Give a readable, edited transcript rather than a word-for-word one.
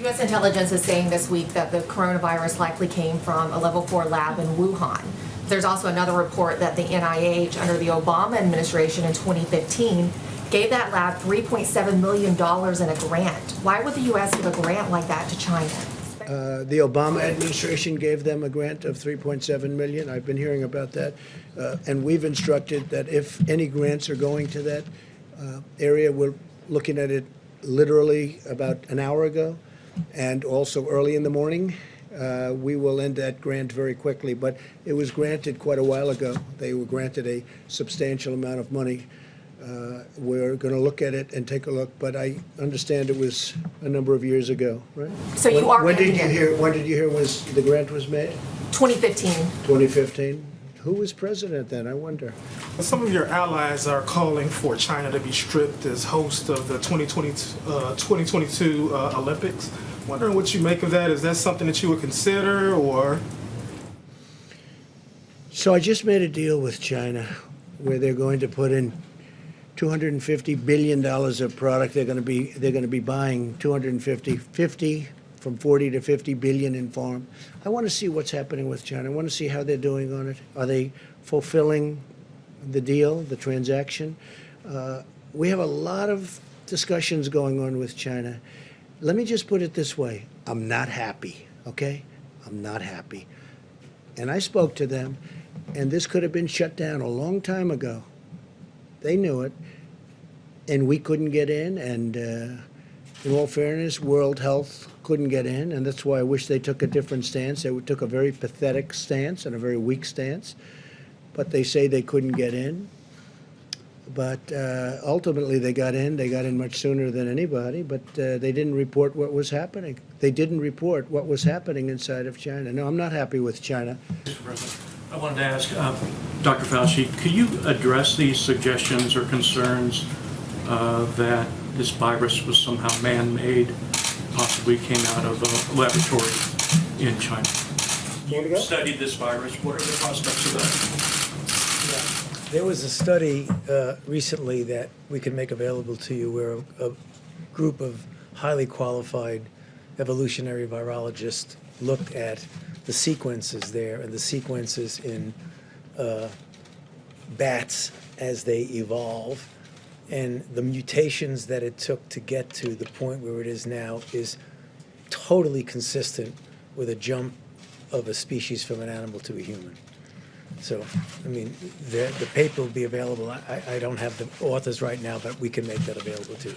U.S. intelligence is saying this week that the coronavirus likely came from a level 4 lab in Wuhan. There's also another report that the NIH, under the Obama administration in 2015, gave that lab $3.7 million in a grant. Why would the U.S. give a grant like that to China? The Obama administration gave them a grant of $3.7 million. I've been hearing about that. And we've instructed that if any grants are going to that area, we're looking at it literally about an hour ago, and also early in the morning. We will end that grant very quickly, but it was granted quite a while ago. They were granted a substantial amount of money. We're going to look at it and take a look, but I understand it was a number of years ago, right? So you are. When did you hear was the grant was made? 2015. 2015. Who was president then? I wonder. Some of your allies are calling for China to be stripped as host of the 2022 Olympics. Wondering what you make of that. Is that something that you would consider, or? So I just made a deal with China where they're going to put in $250 billion of product. They're going to be buying 50 from 40 to 50 billion in farm. I want to see what's happening with China. I want to see how they're doing on it. Are they fulfilling the deal, the transaction? We have a lot of discussions going on with China. Let me just put it this way. I'm not happy, okay? I'm not happy. And I spoke to them, and this could have been shut down a long time ago. They knew it, and we couldn't get in, and in all fairness, World Health couldn't get in, and that's why I wish they took a different stance. They took a very pathetic stance and a very weak stance, but they say they couldn't get in. But ultimately, they got in. They got in much sooner than anybody, but they didn't report what was happening. They didn't report what was happening inside of China. No, I'm not happy with China. Mr. President, I wanted to ask Dr. Fauci, could you address these suggestions or concerns that this virus was somehow man-made, possibly came out of a laboratory in China? You studied this virus. What are the prospects of that? There was a study recently that we can make available to you where a group of highly qualified evolutionary virologists looked at the sequences there and the sequences in bats as they evolve, and the mutations that it took to get to the point where it is now is totally consistent with a jump of a species from an animal to a human. So, I mean, the paper will be available. I don't have the authors right now, but we can make that available to you.